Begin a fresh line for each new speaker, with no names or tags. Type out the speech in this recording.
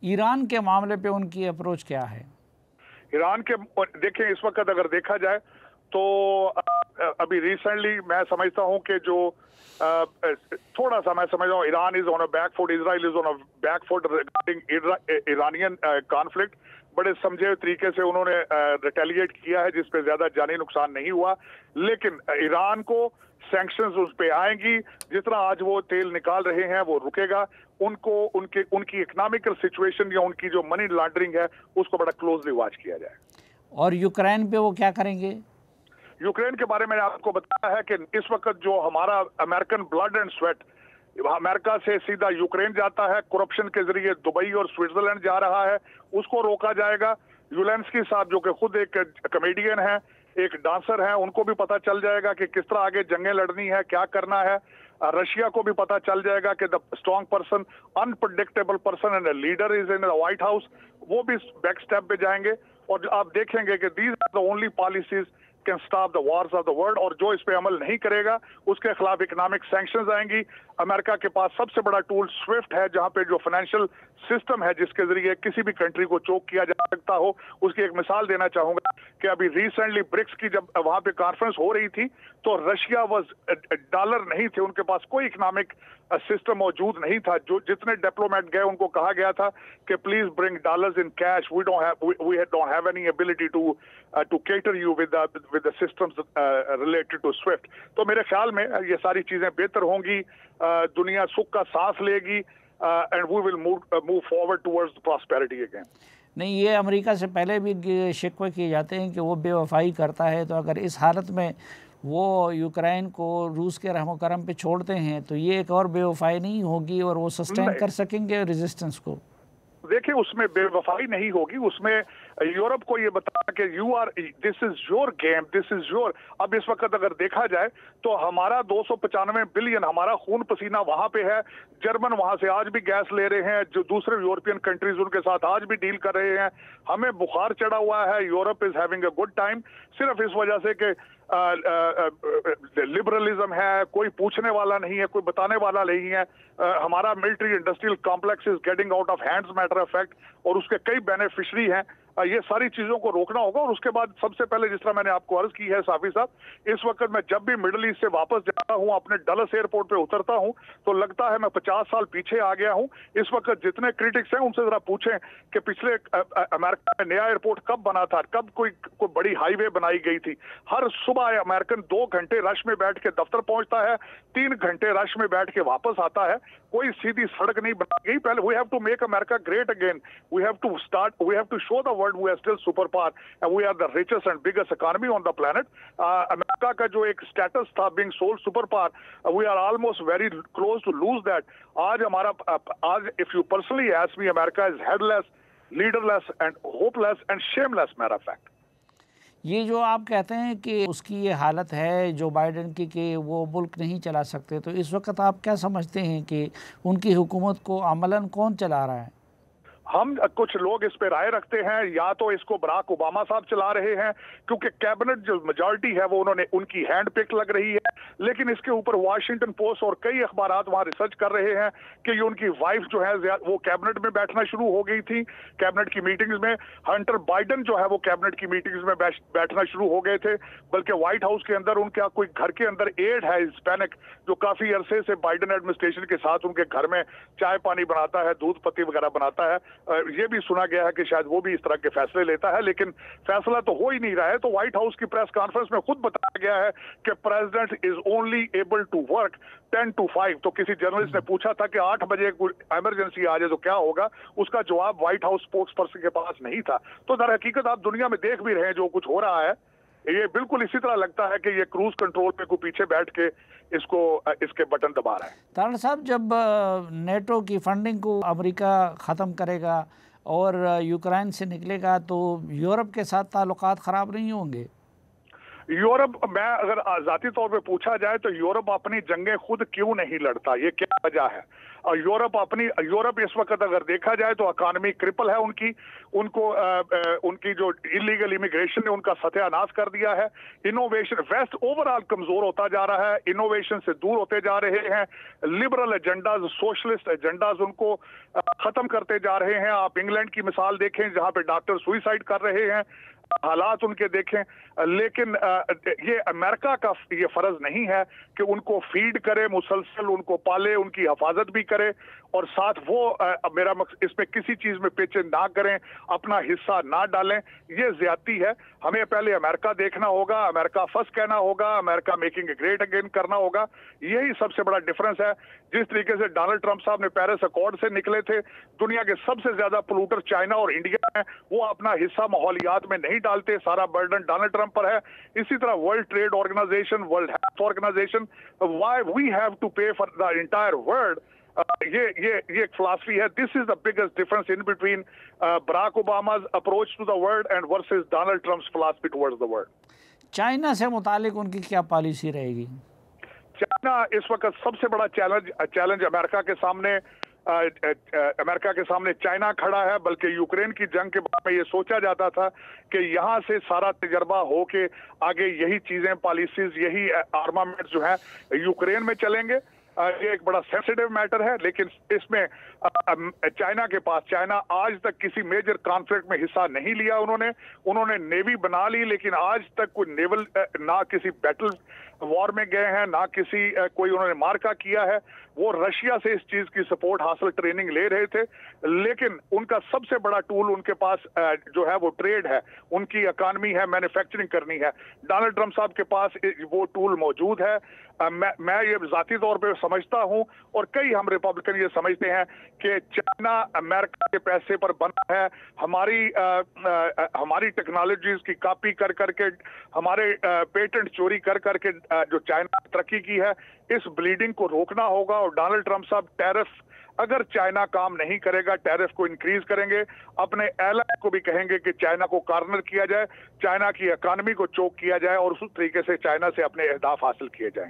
Iran के मामले पे उनकी अप्रोच क्या है?
ईरान के देखें, इस वक्त अगर देखा जाए तो अभी रिसेंटली मैं समझता हूं कि जो थोड़ा सा मैं समझ रहा हूँ Iran is on a back foot, Israel is on a back foot regarding Iranian conflict. बड़े समझे तरीके से उन्होंने रिटेलिएट किया है जिसपे ज्यादा जानी नुकसान नहीं हुआ, लेकिन ईरान को सैंक्शंस उस पे आएंगी। जितना आज वो तेल निकाल रहे हैं वो रुकेगा। उनको उनकी इकोनॉमिकल सिचुएशन या उनकी जो मनी लॉन्ड्रिंग है उसको बड़ा क्लोजली वॉच किया जाए।
और यूक्रेन पे वो क्या करेंगे?
यूक्रेन के बारे में आपको बताया है कि इस वक्त जो हमारा American blood and sweat America से सीधा यूक्रेन जाता है, करप्शन के जरिए दुबई और स्विट्जरलैंड जा रहा है, उसको रोका जाएगा। यूलेंस्की साहब जो कि खुद एक कॉमेडियन है, एक डांसर है, उनको भी पता चल जाएगा कि किस तरह आगे जंगें लड़नी है, क्या करना है। रशिया को भी पता चल जाएगा कि the strong person, unpredictable person and leader is in the white house, वो भी बैक स्टेप पे जाएंगे। और आप देखेंगे कि these are the only policies can stop the wars of the world. और जो इस पे अमल नहीं करेगा उसके खिलाफ इकोनॉमिक सैंक्शंस आएंगी। अमेरिका के पास सबसे बड़ा टूल स्विफ्ट है, जहां पे जो फाइनेंशियल सिस्टम है जिसके जरिए किसी भी कंट्री को चोक किया जा सकता हो। उसकी एक मिसाल देना चाहूंगा कि अभी रिसेंटली ब्रिक्स की जब वहां पे कॉन्फ्रेंस हो रही थी तो रशिया वाज डॉलर नहीं थे, उनके पास कोई इकोनॉमिक सिस्टम मौजूद नहीं था। जो जितने डिप्लोमेट गए उनको कहा गया था कि please bring dollars in cash, we don't have any ability to cater you with the systems related to SWIFT. तो मेरे ख्याल में ये सारी चीजें बेहतर होंगी, दुनिया सुख का सांस लेगी and we will move forward towards prosperity again.
नहीं, ये अमेरिका से पहले भी शिकवे किए जाते हैं कि वो बेवफाई करता है, तो अगर इस हालत में वो यूक्रेन को रूस के रहमो करम पे छोड़ते हैं तो ये एक और बेवफाई नहीं होगी और वो सस्टेन कर सकेंगे रेजिस्टेंस को?
देखिए, उसमें बेवफाई नहीं होगी, उसमें यूरोप को ये बताना कि you are, this is your game, this is your. अब इस वक्त अगर देखा जाए तो हमारा 295 बिलियन हमारा खून पसीना वहां पे है। जर्मन वहां से आज भी गैस ले रहे हैं, जो दूसरे यूरोपियन कंट्रीज उनके साथ आज भी डील कर रहे हैं। हमें बुखार चढ़ा हुआ है, Europe is having a good time, सिर्फ इस वजह से कि लिबरलिज्म है, कोई पूछने वाला नहीं है, कोई बताने वाला नहीं है। हमारा military industrial complex is getting out of hands, matter of fact, और उसके कई बेनिफिशरी हैं। ये सारी चीजों को रोकना होगा। और उसके बाद सबसे पहले, जिस तरह मैंने आपको अर्ज की है साफी साहब, इस वक्त मैं जब भी मिडिल ईस्ट से वापस जाता हूं, अपने डलस एयरपोर्ट पे उतरता हूं, तो लगता है मैं 50 साल पीछे आ गया हूं। इस वक्त जितने क्रिटिक्स हैं उनसे जरा पूछें कि पिछले अमेरिका में नया एयरपोर्ट कब बना था, कब कोई बड़ी हाईवे बनाई गई थी। हर सुबह अमेरिकन 2 घंटे रश में बैठ के दफ्तर पहुंचता है, 3 घंटे रश में बैठ के वापस आता है। कोई सीधी सड़क नहीं बनाई गई। पहले we have to make America great again, we have to show the world we are still super power and we are the richest and biggest economy on the planet. America का जो एक स्टेटस था being sole super power, we are almost very close to lose that. आज हमारा आज if you personally ask me, America is headless, leaderless and hopeless and shameless, matter of fact.
ये जो आप कहते हैं कि उसकी ये हालत है जो बाइडेन की कि वो मुल्क नहीं चला सकते, तो इस वक्त आप क्या समझते हैं कि उनकी हुकूमत को अमलन कौन चला रहा है?
हम कुछ लोग इस पे राय रखते हैं, या तो इसको बराक ओबामा साहब चला रहे हैं क्योंकि कैबिनेट जो मेजॉरिटी है वो उनकी हैंड पिक लग रही है। लेकिन इसके ऊपर वाशिंगटन पोस्ट और कई अखबार वहां रिसर्च कर रहे हैं कि ये उनकी वाइफ जो है वो कैबिनेट में बैठना शुरू हो गई थी, कैबिनेट की मीटिंग्स में। हंटर बाइडन जो है वो कैबिनेट की मीटिंग्स में बैठना शुरू हो गए थे, बल्कि व्हाइट हाउस के अंदर उनका कोई घर के अंदर एड है हिस्पैनिक, जो काफी अरसे से बाइडन एडमिनिस्ट्रेशन के साथ उनके घर में चाय पानी बनाता है, दूध पत्ती वगैरह बनाता है। ये भी सुना गया है कि शायद वो भी इस तरह के फैसले लेता है, लेकिन फैसला तो हो ही नहीं रहा है। तो व्हाइट हाउस की प्रेस कॉन्फ्रेंस में खुद बताया गया है कि president is only able to work 10 to 5। तो किसी जर्नलिस्ट ने पूछा था कि 8 बजे इमरजेंसी आ जाए तो क्या होगा, उसका जवाब व्हाइट हाउस स्पोक्स पर्सन के पास नहीं था। तो दर हकीकत आप दुनिया में देख भी रहे हैं जो कुछ हो रहा है, ये बिल्कुल इसी तरह लगता है कि ये क्रूज कंट्रोल पे कोई पीछे बैठ के इसके बटन दबा रहा है।
तारड़ साहब, जब नेटो की फंडिंग को अमेरिका ख़त्म करेगा और यूक्रेन से निकलेगा तो यूरोप के साथ ताल्लुकात ख़राब नहीं होंगे?
यूरोप, मैं अगर जाती तौर पे पूछा जाए तो यूरोप अपनी जंगें खुद क्यों नहीं लड़ता, ये क्या वजह है? और यूरोप इस वक्त अगर देखा जाए तो इकॉनमी क्रिपल है उनकी, उनकी जो इलीगल इमिग्रेशन ने उनका सत्यानाश कर दिया है। इनोवेशन, वेस्ट ओवरऑल कमजोर होता जा रहा है, इनोवेशन से दूर होते जा रहे हैं, लिबरल एजेंडाज, सोशलिस्ट एजेंडाज उनको खत्म करते जा रहे हैं। आप इंग्लैंड की मिसाल देखें जहां पे डॉक्टर सुइसाइड कर रहे हैं, हालात उनके देखें। लेकिन ये अमेरिका का ये फर्ज नहीं है कि उनको फीड करे, मुसलसल उनको पाले, उनकी हिफाजत भी करे और साथ वो मेरा इसमें किसी चीज में पेच ना करें, अपना हिस्सा ना डालें। ये ज्यादती है। हमें पहले अमेरिका देखना होगा, अमेरिका फर्स्ट कहना होगा, अमेरिका मेकिंग ग्रेट अगेन करना होगा। यही सबसे बड़ा डिफरेंस है। जिस तरीके से डोनाल्ड ट्रंप साहब ने पेरिस अकॉर्ड से निकले थे, दुनिया के सबसे ज्यादा पोल्यूटर चाइना और इंडिया है, वो अपना हिस्सा माहौलियात में नहीं डालते, सारा बर्डन डोनाल्ड ट्रंप पर है। इसी तरह world trade organisation, world health organisation, why we have to pay for the entire world, ये एक फिलॉसफी है। This is the biggest difference in between Barack Obama's approach to the world and versus Donald Trump's philosophy towards the world.
China से मुतालिक उनकी क्या policy रहेगी?
China इस वक्त सबसे बड़ा चैलेंज अमेरिका के सामने चाइना खड़ा है। बल्कि यूक्रेन की जंग के बारे में ये सोचा जाता था कि यहाँ से सारा तजर्बा हो के आगे यही चीजें, पॉलिसीज, यही आर्मामेंट जो है यूक्रेन में चलेंगे। ये एक बड़ा सेंसिटिव मैटर है, लेकिन इसमें चाइना आज तक किसी मेजर कॉन्फ्लिक्ट में हिस्सा नहीं लिया। उन्होंने नेवी बना ली, लेकिन आज तक कोई नेवल, ना किसी बैटल वॉर में गए हैं, ना किसी कोई उन्होंने मार्का किया है। वो रशिया से इस चीज की सपोर्ट हासिल, ट्रेनिंग ले रहे थे। लेकिन उनका सबसे बड़ा टूल उनके पास जो है वो ट्रेड है, उनकी इकॉनमी है, मैन्युफैक्चरिंग करनी है। डोनाल्ड ट्रंप साहब के पास वो टूल मौजूद है। मैं ये जाती तौर पे समझता हूं और कई हम रिपब्लिकन ये समझते हैं कि चाइना अमेरिका के पैसे पर बना है। हमारी टेक्नोलॉजीज की कॉपी कर करके, हमारे पेटेंट चोरी कर करके जो चाइना ने तरक्की की है, इस ब्लीडिंग को रोकना होगा। और डोनाल्ड ट्रंप साहब टैरिफ, अगर चाइना काम नहीं करेगा, टैरिफ को इंक्रीज करेंगे, अपने एलाय को भी कहेंगे कि चाइना को कॉर्नर किया जाए, चाइना की इकॉनमी को चोक किया जाए और उस तरीके से चाइना से अपने अहदाफ हासिल किए जाएंगे।